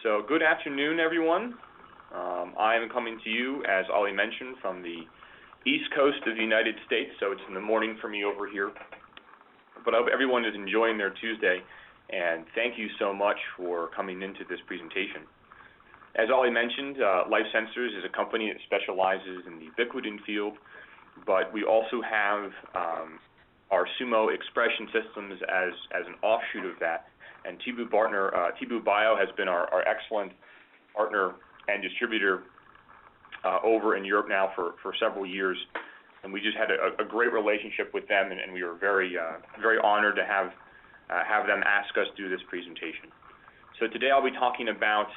So good afternoon, everyone. I am coming to you, as Ollie mentioned, from the East Coast of the United States, so it's in the morning for me over here. But I hope everyone is enjoying their Tuesday, and thank you so much for coming into this presentation. As Ollie mentioned, Lifesensors is a company that specializes in the ubiquitin field, but we also have our SUMO expression systems as an offshoot of that. And Tibu Bio has been our excellent partner and distributor over in Europe now for several years. And we just had a great relationship with them, and we were very honored to have them ask us to do this presentation. So today I'll be talking about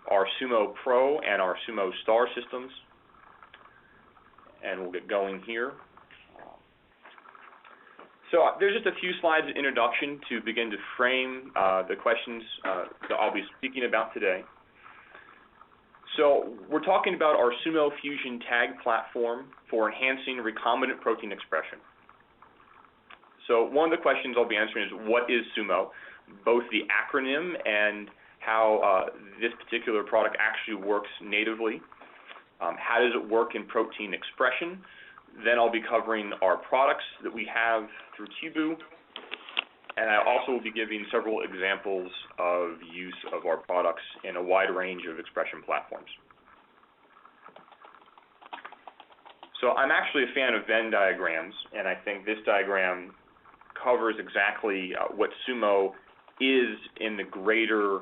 our SUMOpro and our SUMOstar systems, and we'll get going here. So there's just a few slides of introduction to begin to frame the questions that I'll be speaking about today. So we're talking about our SUMO Fusion tag platform for enhancing recombinant protein expression. So one of the questions I'll be answering is, what is SUMO? Both the acronym and how this particular product actually works natively. How does it work in protein expression? Then I'll be covering our products that we have through Tibu, and I also will be giving several examples of use of our products in a wide range of expression platforms. So I'm actually a fan of Venn diagrams, and I think this diagram covers exactly what SUMO is in the greater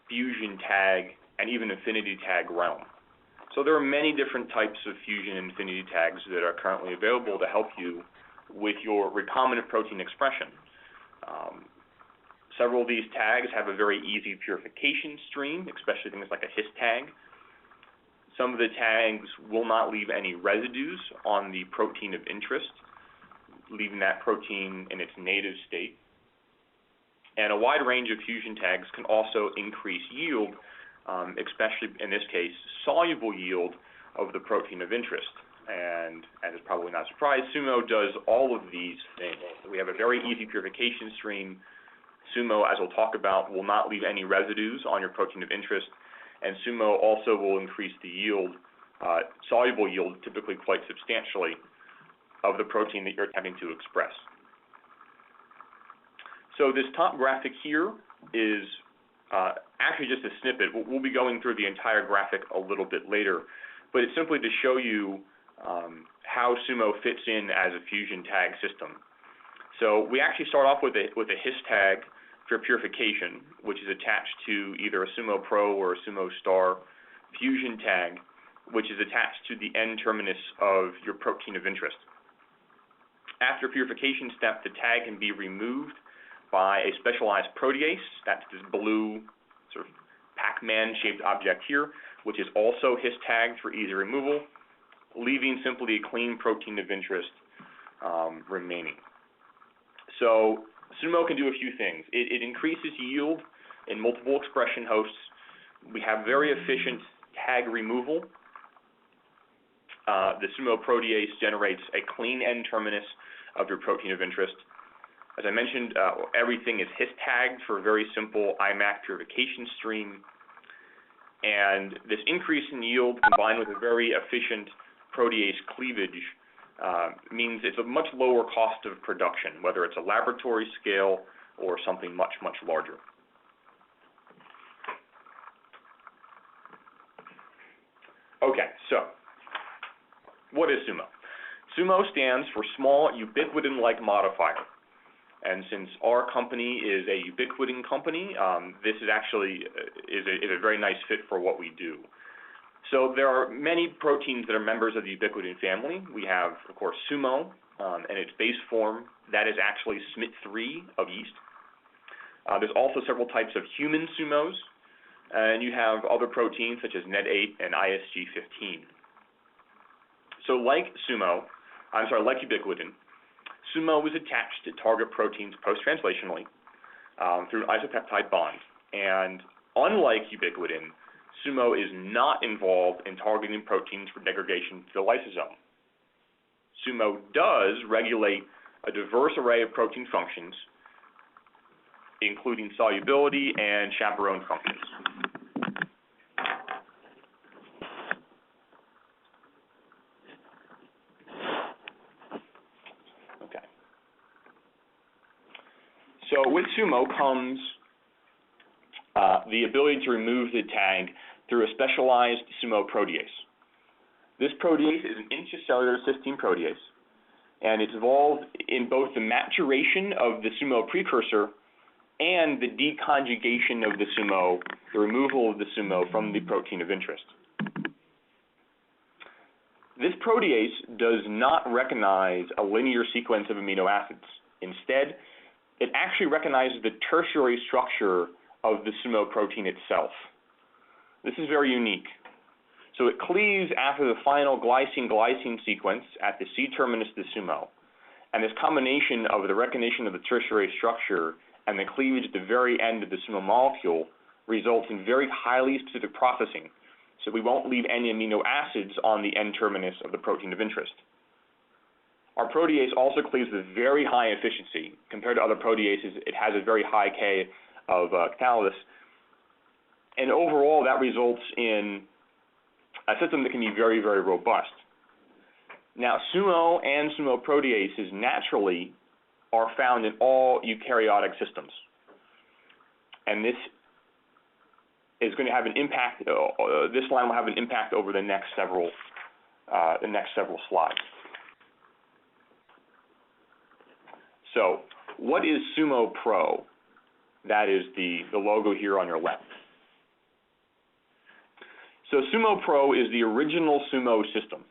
fusion tag and even affinity tag realm. So there are many different types of fusion and affinity tags that are currently available to help you with your recombinant protein expression. Several of these tags have a very easy purification stream, especially things like a hist tag. Some of the tags will not leave any residues on the protein of interest, leaving that protein in its native state. And a wide range of fusion tags can also increase yield, especially in this case, soluble yield of the protein of interest. And as is probably not a surprise, SUMO does all of these things. We have a very easy purification stream. SUMO, as we'll talk about, will not leave any residues on your protein of interest. And SUMO also will increase the yield, soluble yield, typically quite substantially, of the protein that you're attempting to express. So this top graphic here is actually just a snippet. We'll be going through the entire graphic a little bit later, but it's simply to show you how SUMO fits in as a fusion tag system. So we actually start off with a hist tag for purification, which is attached to either a SUMOpro or a SUMOstar fusion tag, which is attached to the N-terminus of your protein of interest. After purification step, the tag can be removed by a specialized protease. That's this blue sort of Pac-Man shaped object here, which is also hist tagged for easy removal, leaving simply a clean protein of interest remaining. So SUMO can do a few things. It increases yield in multiple expression hosts. We have very efficient tag removal. The SUMO protease generates a clean N-terminus of your protein of interest. As I mentioned, everything is hist tagged for a very simple IMAC purification stream. And this increase in yield combined with a very efficient protease cleavage means it's a much lower cost of production, whether it's a laboratory scale or something much, much larger. Okay, so what is SUMO? SUMO stands for Small Ubiquitin-like Modifier. And since our company is a ubiquitin company, this is actually a very nice fit for what we do. So there are many proteins that are members of the ubiquitin family. We have, of course, SUMO, and its base form, that is actually SMT3 of yeast. There's also several types of human SUMOs, and you have other proteins such as NET8 and ISG15. So like ubiquitin, SUMO is attached to target proteins post-translationally through an isopeptide bond. And unlike ubiquitin, SUMO is not involved in targeting proteins for degradation to the lysosome. SUMO does regulate a diverse array of protein functions, including solubility and chaperone functions. with SUMO comes the ability to remove the tag through a specialized SUMO protease. This protease is an intracellular cysteine protease, and it's involved in both the maturation of the SUMO precursor and the deconjugation of the SUMO, the removal of the SUMO from the protein of interest. This protease does not recognize a linear sequence of amino acids. Instead, it actually recognizes the tertiary structure of the SUMO protein itself. This is very unique. So it cleaves after the final glycine-glycine sequence at the C-terminus of the SUMO, and this combination of the recognition of the tertiary structure and the cleavage at the very end of the SUMO molecule results in very highly specific processing, so we won't leave any amino acids on the N-terminus of the protein of interest. Our protease also cleaves with very high efficiency. Compared to other proteases, it has a very high K of catalysis, and overall that results in a system that can be very, very robust. Now, SUMO and SUMO proteases naturally are found in all eukaryotic systems, and this is going to have an impact. This line will have an impact over the next several slides. So, what is SUMOpro? That is the logo here on your left. So SUMOpro is the original SUMO system.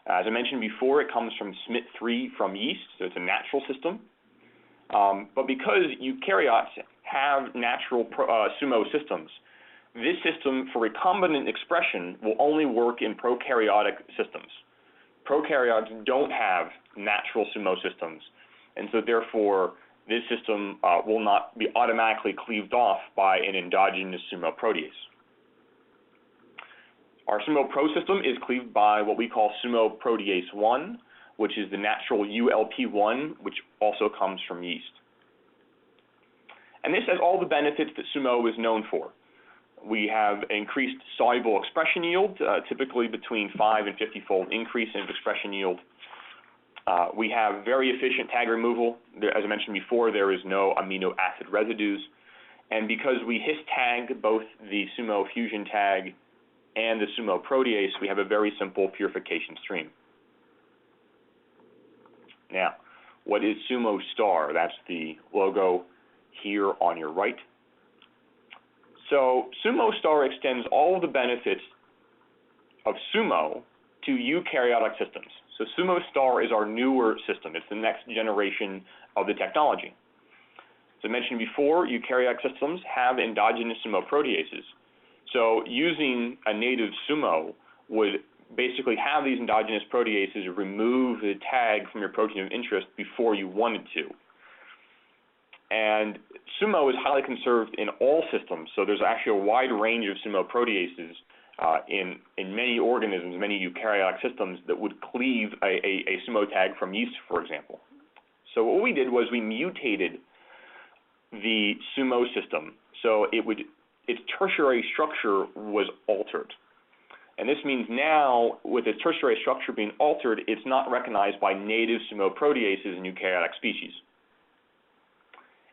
As I mentioned before, it comes from SMT3 from yeast, so it's a natural system. But because eukaryotes have natural SUMO systems, this system for recombinant expression will only work in prokaryotic systems. Prokaryotes don't have natural SUMO systems, and so therefore this system will not be automatically cleaved off by an endogenous SUMO protease. Our SUMOpro system is cleaved by what we call SUMO protease 1, which is the natural ULP1, which also comes from yeast. And this has all the benefits that SUMO is known for. We have increased soluble expression yield, typically between 5 and 50-fold increase in expression yield. We have very efficient tag removal. As I mentioned before, there is no amino acid residues. And because we his tag both the SUMO fusion tag and the SUMO protease, we have a very simple purification stream. Now, what is SUMOstar? That's the logo here on your right. So SUMOstar extends all of the benefits of SUMO to eukaryotic systems. So SUMOstar is our newer system. It's the next generation of the technology. As I mentioned before, eukaryotic systems have endogenous SUMO proteases. So using a native SUMO would basically have these endogenous proteases remove the tag from your protein of interest before you wanted to. And SUMO is highly conserved in all systems, so there's actually a wide range of SUMO proteases in many organisms, many eukaryotic systems that would cleave a SUMO tag from yeast, for example. So what we did was we mutated the SUMO system so its tertiary structure was altered. And this means now, with its tertiary structure being altered, it's not recognized by native SUMO proteases in eukaryotic species.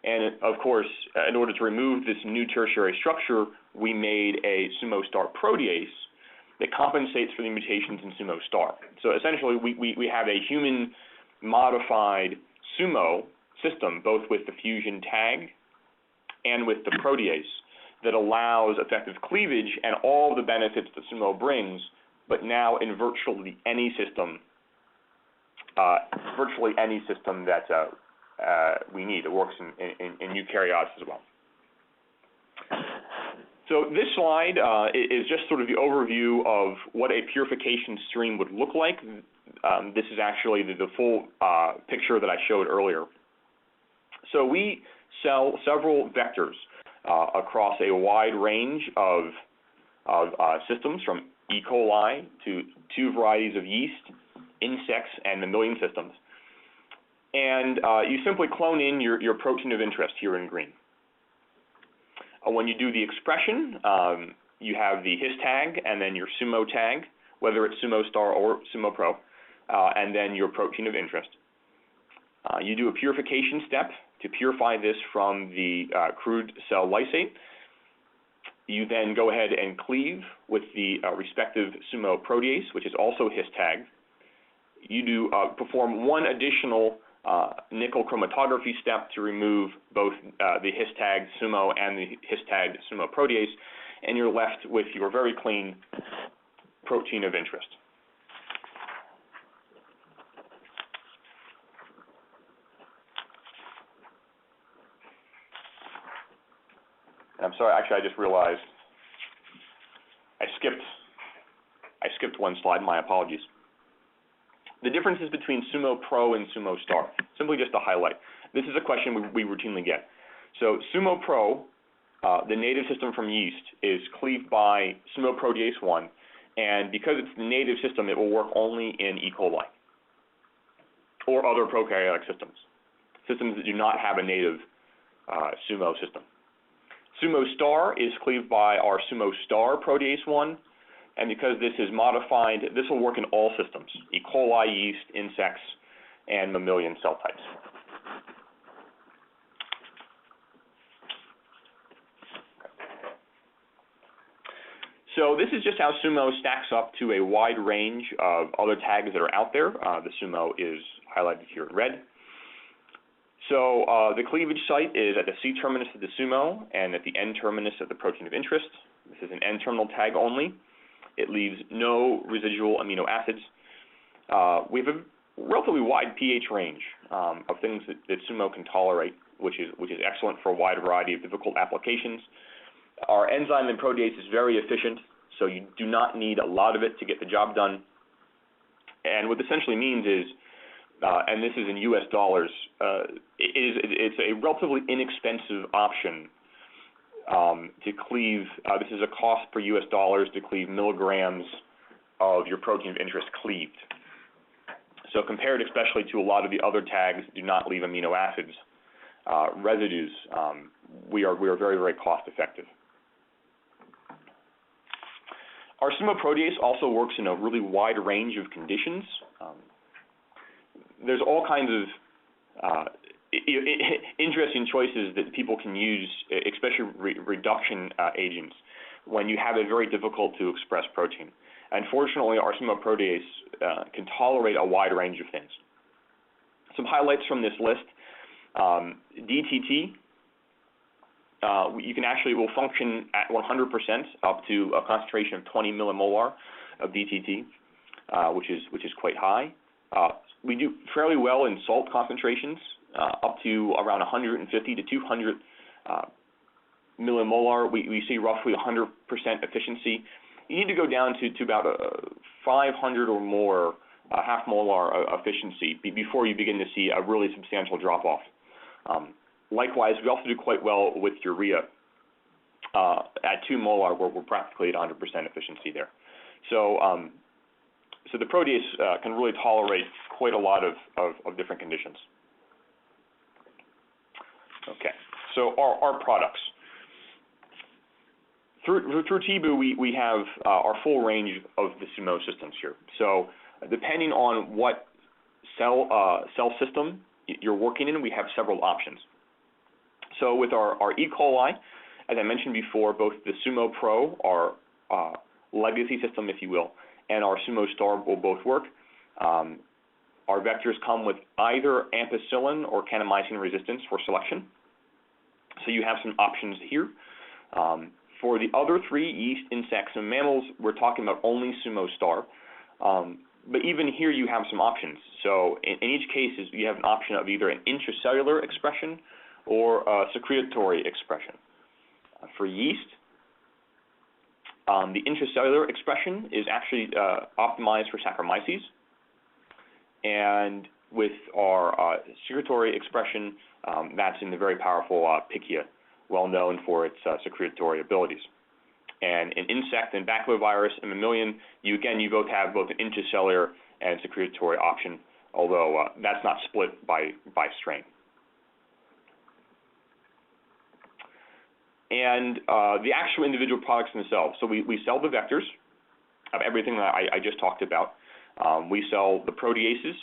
And of course, in order to remove this new tertiary structure, we made a SUMOstar protease that compensates for the mutations in SUMOstar. So essentially, we have a human-modified SUMO system, both with the fusion tag and with the protease, that allows effective cleavage and all the benefits that SUMO brings, but now in virtually any system that we need. It works in eukaryotes as well. So this slide is just sort of the overview of what a purification stream would look like. This is actually the full picture that I showed earlier. So we sell several vectors across a wide range of systems, from E. coli to 2 varieties of yeast, insects, and mammalian systems. And you simply clone in your protein of interest here in green. When you do the expression, you have the his tag and then your SUMO tag, whether it's SUMOstar or SUMOpro, and then your protein of interest. You do a purification step to purify this from the crude cell lysate. You then go ahead and cleave with the respective SUMO Protease, which is also his-tagged. You do perform one additional nickel chromatography step to remove both the his-tagged SUMO and the his-tagged SUMO Protease, and you're left with your very clean protein of interest. And I'm sorry, actually, I just realized I skipped one slide. My apologies. The differences between SUMOpro and SUMOstar, simply just to highlight. This is a question we routinely get. So SUMOpro, the native system from yeast, is cleaved by SUMO Protease 1, and because it's the native system, it will work only in E. coli or other prokaryotic systems that do not have a native SUMO system. SUMOstar is cleaved by our SUMOstar-Protease 1, and because this is modified, this will work in all systems, E. coli, yeast, insects, and mammalian cell types. So this is just how SUMO stacks up to a wide range of other tags that are out there. The SUMO is highlighted here in red. So the cleavage site is at the C terminus of the SUMO and at the N terminus of the protein of interest. This is an N-terminal tag only. It leaves no residual amino acids. We have a relatively wide pH range of things that SUMO can tolerate, which is excellent for a wide variety of difficult applications. Our enzyme and protease is very efficient, so you do not need a lot of it to get the job done. And what this essentially means is, and this is in US dollars, it's a relatively inexpensive option to cleave. This is a cost per US dollars to cleave milligrams of your protein of interest cleaved. So compared especially to a lot of the other tags that do not leave amino acids, residues, we are very, very cost effective. Our SUMO Protease also works in a really wide range of conditions. There's all kinds of interesting choices that people can use, especially reduction agents, when you have a very difficult to express protein. Unfortunately, our SUMO Protease can tolerate a wide range of things. Some highlights from this list: DTT. You can actually will function at 100% up to a concentration of 20 millimolar of DTT, which is quite high. We do fairly well in salt concentrations, up to around 150 to 200 millimolar. We see roughly 100% efficiency. You need to go down to about 500 or more half molar efficiency before you begin to see a really substantial drop-off. Likewise, we also do quite well with urea. At 2 molar, we're practically at 100% efficiency there. So, so the protease can really tolerate quite a lot of different conditions. Okay, so our products. Through TIBU, we have our full range of the SUMO systems here. So depending on what cell system you're working in, we have several options. So with our E. coli, as I mentioned before, both the SUMOpro, our legacy system, if you will, and our SUMOstar will both work. Our vectors come with either ampicillin or kanamycin resistance for selection. So you have some options here. For the other three, yeast, insects, and mammals, we're talking about only SUMOstar. But even here you have some options. So in each case, you have an option of either an intracellular expression or a secretory expression. For yeast, the intracellular expression is actually optimized for Saccharomyces. And with our secretory expression, that's in the very powerful Pichia, well known for its secretory abilities. And in insect and baculovirus and mammalian, you both have both an intracellular and secretory option, although that's not split by strain. And the actual individual products themselves. So we sell the vectors of everything that I just talked about. We sell the proteases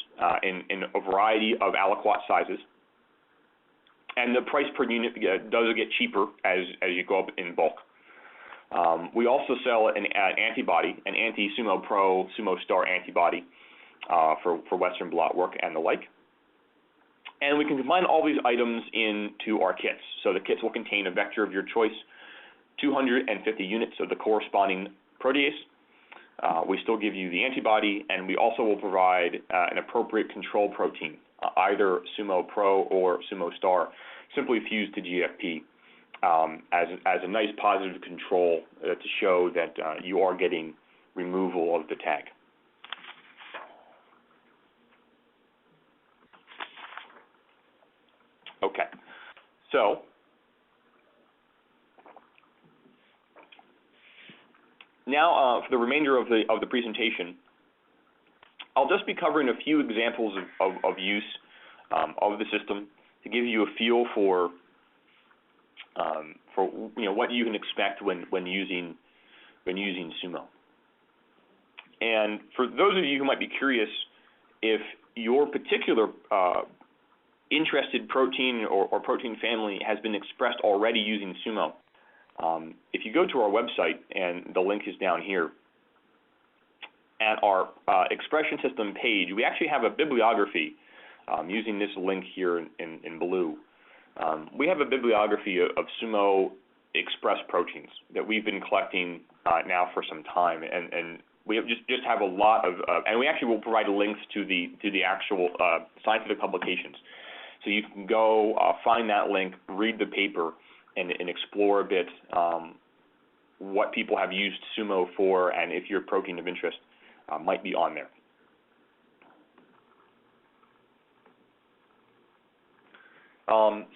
in a variety of aliquot sizes. And the price per unit does get cheaper as you go up in bulk. We also sell an antibody, an anti-SUMOpro SUMOstar antibody for Western blot work and the like. And we can combine all these items into our kits. So the kits will contain a vector of your choice, 250 units of the corresponding protease. We still give you the antibody, and we also will provide an appropriate control protein, either SUMOpro or SUMOstar, simply fused to GFP as a nice positive control to show that you are getting removal of the tag. Okay, so now for the remainder of the presentation, I'll just be covering a few examples of use of the system to give you a feel for what you can expect when using SUMO. And for those of you who might be curious if your particular interested protein or protein family has been expressed already using SUMO, if you go to our website, and the link is down here, at our expression system page, we actually have a bibliography using this link here in blue. We have a bibliography of SUMO expressed proteins that we've been collecting now for some time, and we just have a lot of, and we actually will provide links to the actual scientific publications. So you can go find that link, read the paper, and explore a bit what people have used SUMO for, and if your protein of interest might be on there.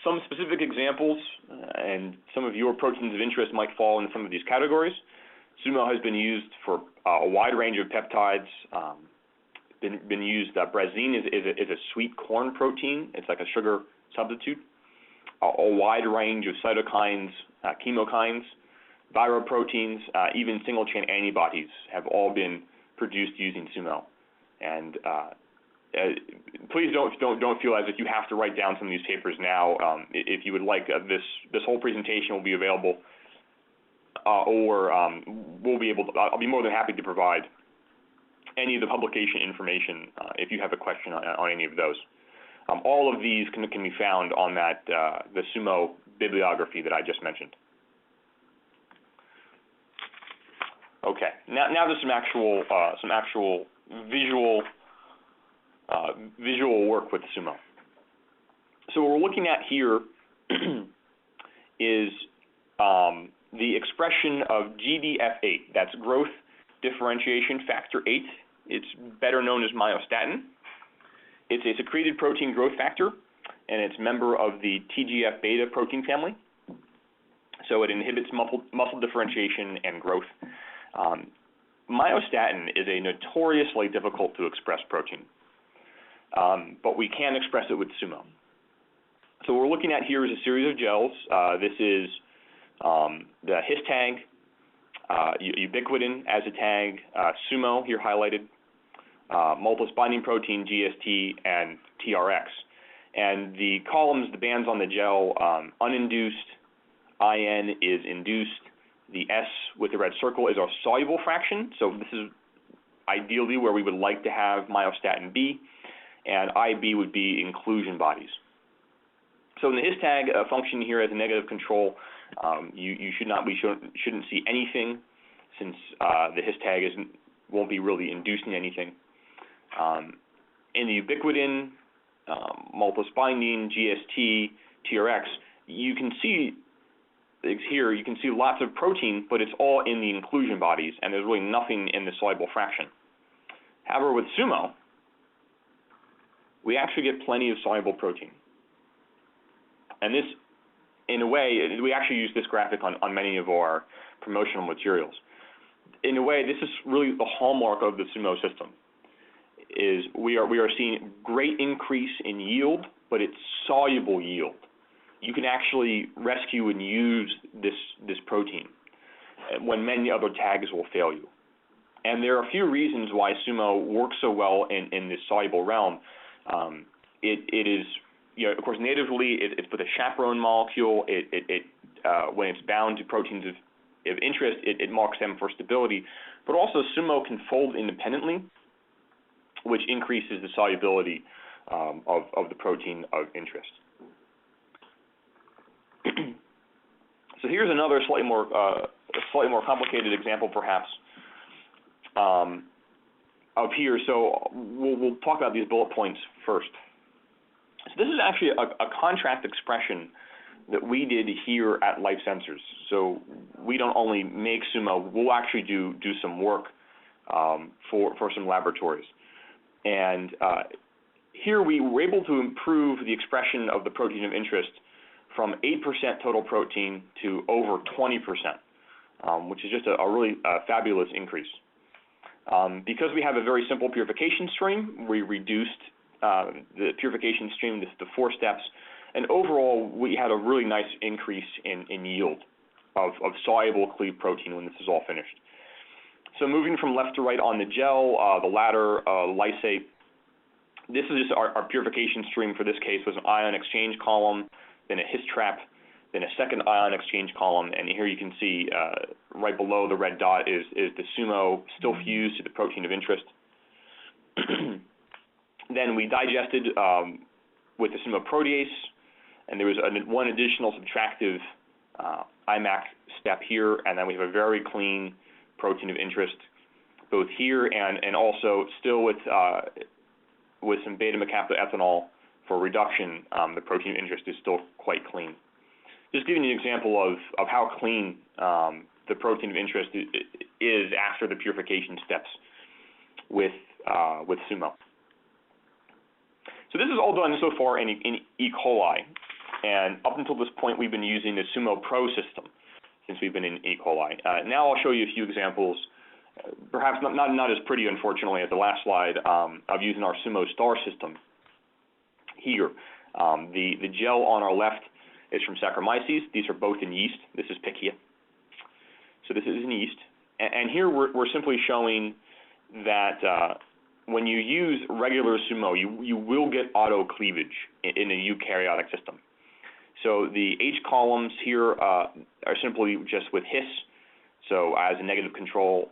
Some specific examples, and some of your proteins of interest might fall in some of these categories. SUMO has been used for a wide range of peptides. Been used. Brazine is a sweet corn protein. It's like a sugar substitute. A wide range of cytokines, chemokines, viral proteins, even single-chain antibodies have all been produced using SUMO. And please don't feel as if you have to write down some of these papers now. If you would like, this whole presentation will be available, or we'll be able to. I'll be more than happy to provide any of the publication information if you have a question on any of those. All of these can be found on that the SUMO bibliography that I just mentioned. Okay, now there's some actual visual work with SUMO. So what we're looking at here is the expression of GDF8. That's growth differentiation factor 8. It's better known as myostatin. It's a secreted protein growth factor, and it's a member of the TGF-beta protein family. So it inhibits muscle differentiation and growth. Myostatin is a notoriously difficult to express protein, but we can express it with SUMO. So what we're looking at here is a series of gels. This is the His tag, ubiquitin as a tag, SUMO here highlighted, multiple binding protein, GST, and TRX. And the columns, the bands on the gel, uninduced, IN is induced. The S with the red circle is our soluble fraction. So this is ideally where we would like to have myostatin B, and IB would be inclusion bodies. So in the His tag function here as a negative control, we shouldn't see anything, since the His tag won't be really inducing anything. In the ubiquitin, multiple binding, GST, TRX, you can see here, you can see lots of protein, but it's all in the inclusion bodies, and there's really nothing in the soluble fraction. However, with SUMO, we actually get plenty of soluble protein. And this, in a way, we actually use this graphic on many of our promotional materials. In a way, this is really the hallmark of the SUMO system, is we are seeing great increase in yield, but it's soluble yield. You can actually rescue and use this protein when many other tags will fail you. And there are a few reasons why SUMO works so well in this soluble realm. It is of course, natively it's with a chaperone molecule. When it's bound to proteins of interest, it marks them for stability. But also, SUMO can fold independently, which increases the solubility of the protein of interest. So here's another slightly more complicated example, perhaps, up here. So we'll talk about these bullet points first. So this is actually a contract expression that we did here at Lifesensors. So we don't only make SUMO, we'll actually do some work for some laboratories. And here we were able to improve the expression of the protein of interest from 8% total protein to over 20%, which is just a really fabulous increase. Because we have a very simple purification stream, we reduced the purification stream to 4 steps, and overall we had a really nice increase in yield of soluble cleaved protein when this is all finished. So moving from left to right on the gel, the ladder, lysate, this is just our purification stream. For this case was an ion exchange column, then a His trap, then a second ion exchange column, and here you can see right below the red dot is the SUMO still fused to the protein of interest. Then we digested with the SUMO Protease, and there was one additional subtractive IMAC step here, and then we have a very clean protein of interest both here and also still with some beta-mercaptoethanol for reduction. The protein of interest is still quite clean. Just giving you an example of how clean the protein of interest is after the purification steps with SUMO. So this is all done so far in E. coli, and up until this point we've been using the SUMOpro system since we've been in E. coli. Now I'll show you a few examples, perhaps not as pretty, unfortunately, as the last slide, of using our SUMOstar system here. The gel on our left is from Saccharomyces. These are both in yeast. This is Pichia. So this is in yeast. And here we're simply showing that when you use regular SUMO, you will get auto-cleavage in a eukaryotic system. So the H columns here are simply just with His, so as a negative control.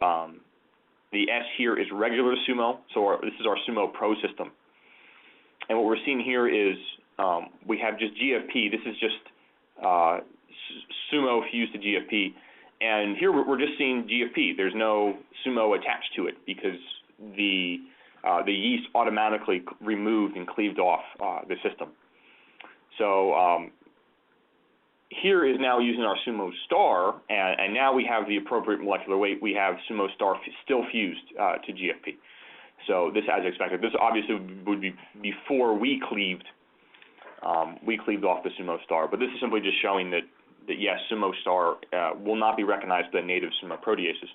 The S here is regular SUMO, so this is our SUMOpro system. And what we're seeing here is we have just GFP. This is just SUMO fused to GFP. And here we're just seeing GFP. There's no SUMO attached to it because the yeast automatically removed and cleaved off the system. So here is now using our SUMOstar, and now we have the appropriate molecular weight. We have SUMOstar still fused to GFP. So this, as expected, this obviously would be before we cleaved off the SUMOstar, but this is simply just showing that yes, SUMOstar will not be recognized by native SUMO proteases.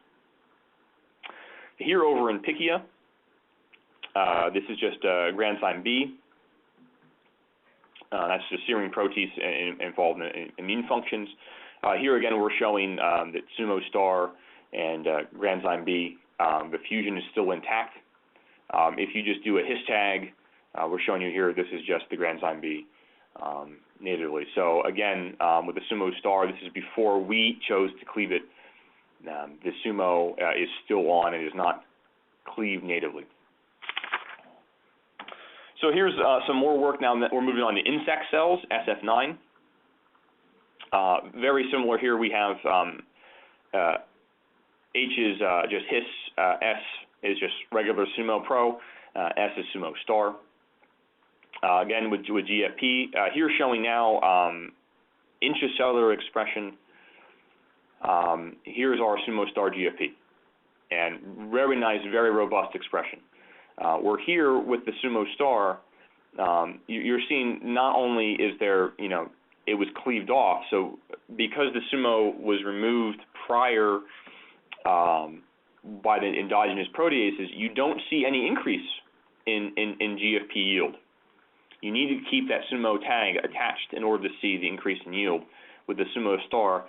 Here over in Pichia, this is just granzyme B. That's the serine protease involved in immune functions. Here again, we're showing that SUMOstar and granzyme B, the fusion is still intact. If you just do a His tag, we're showing you here, this is just the granzyme B natively. So again, with the SUMOstar, this is before we chose to cleave it. The SUMO is still on and is not cleaved natively. So here's some more work now that we're moving on to insect cells, SF9. Very similar here. We have H is just His, S is just regular SUMOpro, S is SUMOstar. Again, with GFP, here showing now intracellular expression. Here's our SUMOstar GFP, and very nice, very robust expression. We're here with the SUMOstar. You're seeing not only is there, it was cleaved off. So because the SUMO was removed prior by the endogenous proteases, you don't see any increase in GFP yield. You need to keep that SUMO tag attached in order to see the increase in yield. With the SUMOstar,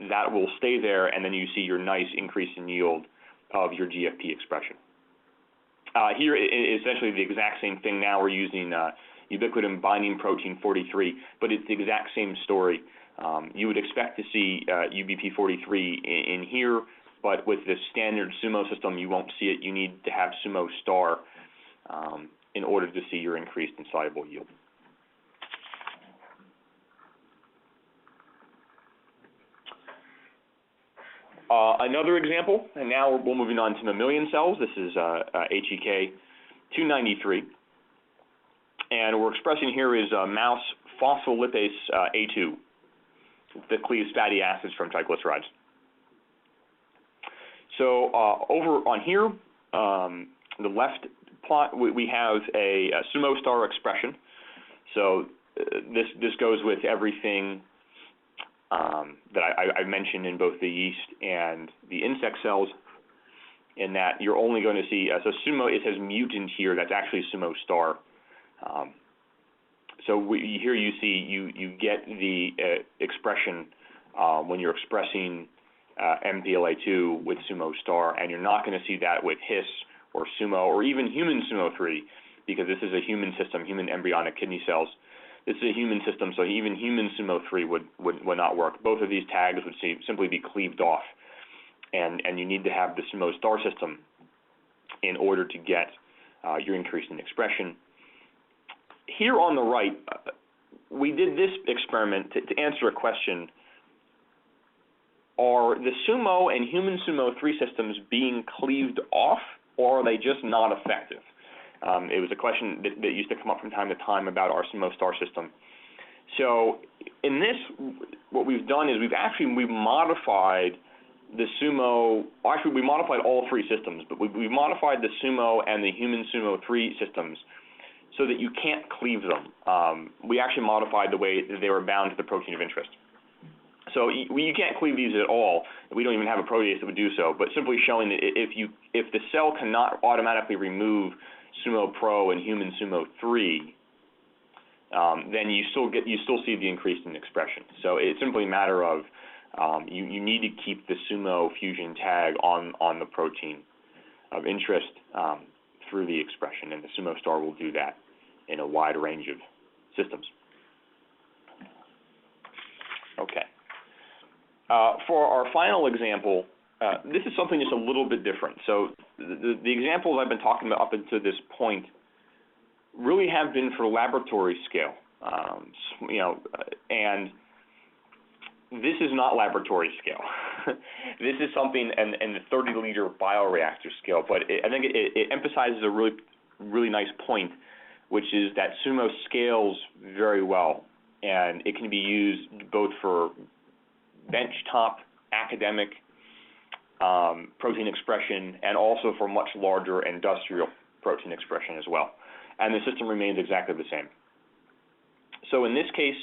that will stay there, and then you see your nice increase in yield of your GFP expression. Here is essentially the exact same thing. Now we're using ubiquitin binding protein 43, but it's the exact same story. You would expect to see UBP43 in here, but with the standard SUMO system, you won't see it. You need to have SUMOstar in order to see your increased insoluble yield. Another example, and now we're moving on to mammalian cells. This is HEK 293, and we're expressing here is mouse phospholipase A2 that cleaves fatty acids from triglycerides. So over on here, the left plot, we have a SUMOstar expression. So this goes with everything that I mentioned in both the yeast and the insect cells, in that you're only going to see, so SUMO, it says mutant here, that's actually SUMOstar. So here you see, you get the expression when you're expressing mPLA2 with SUMOstar, and you're not going to see that with HIS or SUMO or even human SUMO3, because this is a human system, human embryonic kidney cells. This is a human system, so even human SUMO3 would not work. Both of these tags would simply be cleaved off, and you need to have the SUMOstar system in order to get your increase in expression. Here on the right, we did this experiment to answer a question: are the SUMO and human SUMO3 systems being cleaved off, or are they just not effective? It was a question that used to come up from time to time about our SUMOstar system. So in this, what we've done is we've modified the SUMO, actually we modified all three systems, but we've modified the SUMO and the human SUMO3 systems so that you can't cleave them. We actually modified the way that they were bound to the protein of interest. So you can't cleave these at all. We don't even have a protease that would do so, but simply showing that if the cell cannot automatically remove SUMOpro and human SUMO3, then you still see the increase in expression. So it's simply a matter of you need to keep the SUMO fusion tag on the protein of interest through the expression, and the SUMOstar will do that in a wide range of systems. Okay. For our final example, this is something that's a little bit different. So the examples I've been talking about up until this point really have been for laboratory scale, and this is not laboratory scale. This is something in the 30-liter bioreactor scale, but I think it emphasizes a really nice point, which is that SUMO scales very well, and it can be used both for benchtop academic protein expression and also for much larger industrial protein expression as well. And the system remains exactly the same. So in this case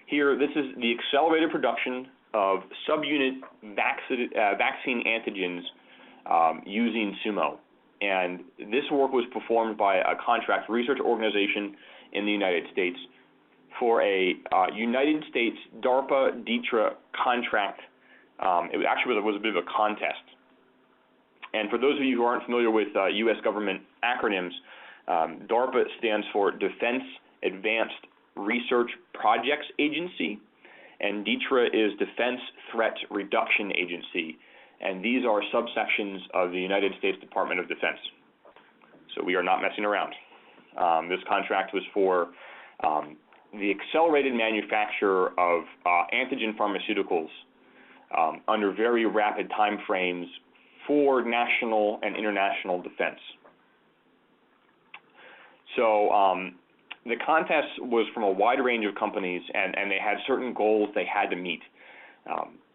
here, this is the accelerated production of subunit vaccine antigens using SUMO. And this work was performed by a contract research organization in the United States for a United States DARPA-DTRA contract. It actually was a bit of a contest. And for those of you who aren't familiar with U.S. government acronyms, DARPA stands for Defense Advanced Research Projects Agency, and DTRA is Defense Threat Reduction Agency. And these are subsections of the United States Department of Defense. So we are not messing around. This contract was for the accelerated manufacture of antigen pharmaceuticals under very rapid time frames for national and international defense. So the contest was from a wide range of companies, and they had certain goals they had to meet.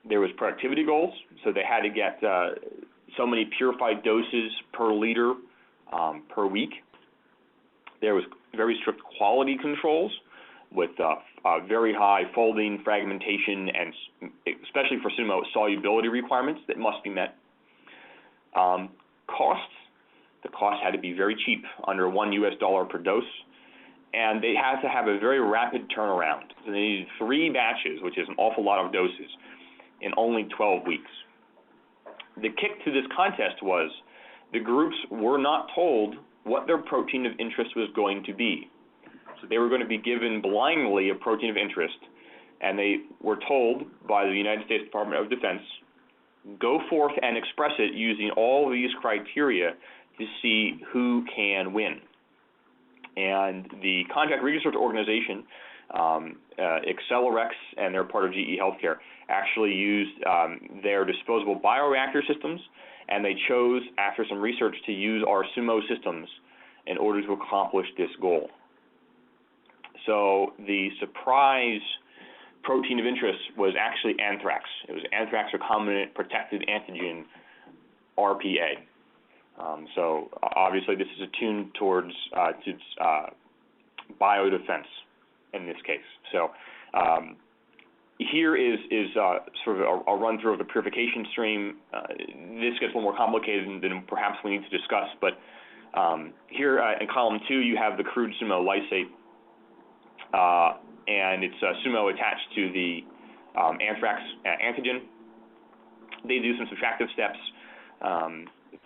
There was productivity goals, so they had to get so many purified doses per liter per week. There was very strict quality controls with very high folding, fragmentation, and especially for SUMO, solubility requirements that must be met. Costs, the cost had to be very cheap, under $1 per dose, and they had to have a very rapid turnaround. So they needed 3 batches, which is an awful lot of doses, in only 12 weeks. The kick to this contest was the groups were not told what their protein of interest was going to be. So they were going to be given blindly a protein of interest, and they were told by the United States Department of Defense, go forth and express it using all these criteria to see who can win. And the Contract Research Organization, Accelerex, and they're part of GE Healthcare, actually used their disposable bioreactor systems, and they chose, after some research, to use our SUMO systems in order to accomplish this goal. So the surprise protein of interest was actually anthrax. It was anthrax recombinant protected antigen, RPA. So obviously this is attuned towards biodefense in this case. So here is sort of a run through of the purification stream. This gets a little more complicated than perhaps we need to discuss, but here in column 2 you have the crude SUMO lysate, and it's SUMO attached to the anthrax antigen. They do some subtractive steps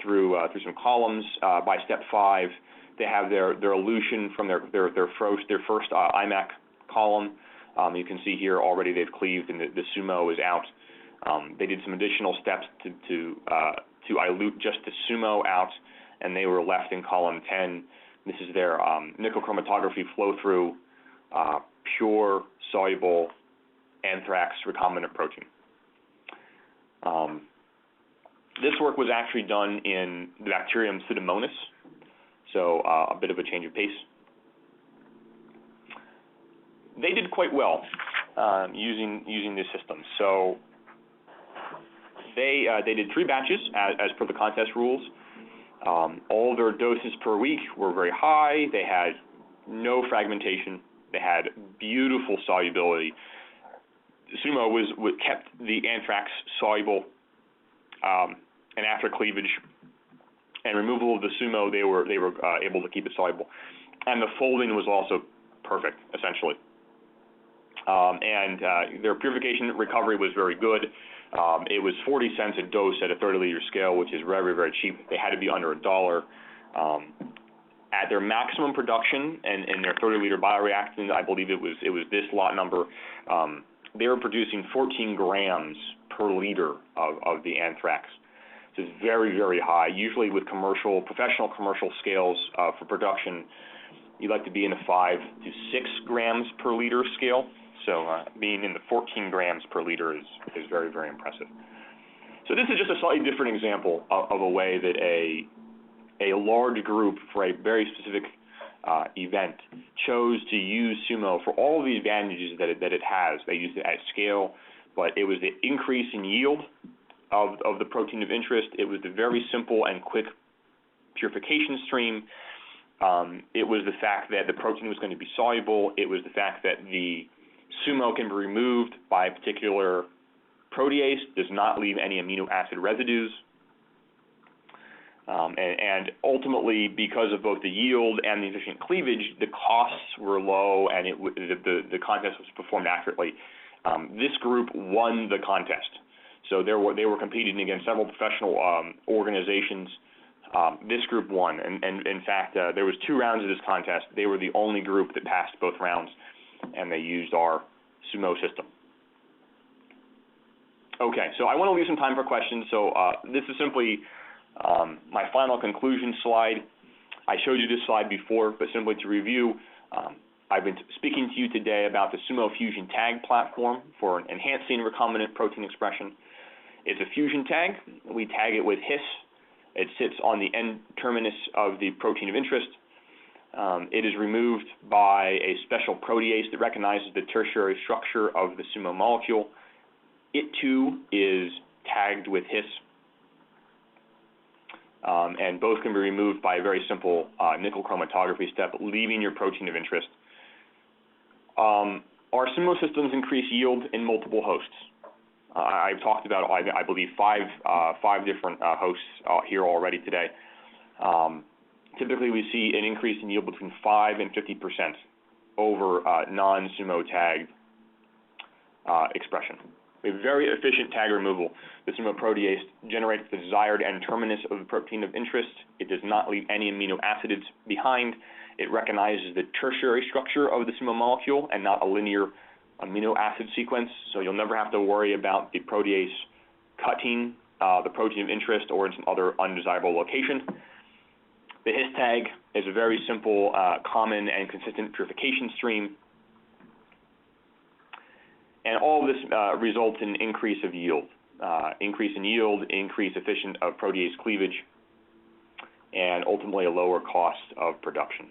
through some columns. By step 5, they have their elution from their first IMAC column. You can see here already they've cleaved and the SUMO is out. They did some additional steps to dilute just the SUMO out, and they were left in column 10. This is their nickel chromatography flow through pure soluble anthrax recombinant protein. This work was actually done in the bacterium Pseudomonas, so a bit of a change of pace. They did quite well using this system. So they did 3 batches as per the contest rules. All their doses per week were very high. They had no fragmentation. They had beautiful solubility. SUMO kept the anthrax soluble, and after cleavage and removal of the SUMO, they were able to keep it soluble, and the folding was also perfect, essentially. And their purification recovery was very good. It was 40 cents a dose at a 30-liter scale, which is very, very cheap. They had to be under $1. At their maximum production and in their 30-liter bioreactor, I believe it was this lot number, they were producing 14 grams per liter of the anthrax. So it's very, very high. Usually with professional commercial scales for production, you like to be in the 5 to 6 grams per liter scale. So being in the 14 grams per liter is very, very impressive. So this is just a slightly different example of a way that a large group for a very specific event chose to use SUMO for all of the advantages that it has. They used it at scale, but it was the increase in yield of the protein of interest. It was the very simple and quick purification stream. It was the fact that the protein was going to be soluble. It was the fact that the SUMO can be removed by a particular protease, does not leave any amino acid residues. And ultimately, because of both the yield and the efficient cleavage, the costs were low, and the contest was performed accurately. This group won the contest. So they were competing against several professional organizations. This group won, and in fact, there was 2 rounds of this contest. They were the only group that passed both rounds, and they used our SUMO system. Okay, so I want to leave some time for questions. So this is simply my final conclusion slide. I showed you this slide before, but simply to review, I've been speaking to you today about the SUMO Fusion Tag platform for enhancing recombinant protein expression. It's a fusion tag. We tag it with His. It sits on the N-terminus of the protein of interest. It is removed by a special protease that recognizes the tertiary structure of the SUMO molecule. It too is tagged with His. And both can be removed by a very simple nickel chromatography step, leaving your protein of interest. Our SUMO systems increase yield in multiple hosts. I've talked about, I believe, five different hosts here already today. Typically, we see an increase in yield between 5 and 50% over non-SUMO tagged expression. We have very efficient tag removal. The SUMO protease generates the desired N-terminus of the protein of interest. It does not leave any amino acids behind. It recognizes the tertiary structure of the SUMO molecule and not a linear amino acid sequence, so you'll never have to worry about the protease cutting the protein of interest or in some other undesirable location. The His tag is a very simple, common, and consistent purification stream. And all of this results in increase of yield. Increase in yield, increase efficient of protease cleavage, and ultimately a lower cost of production.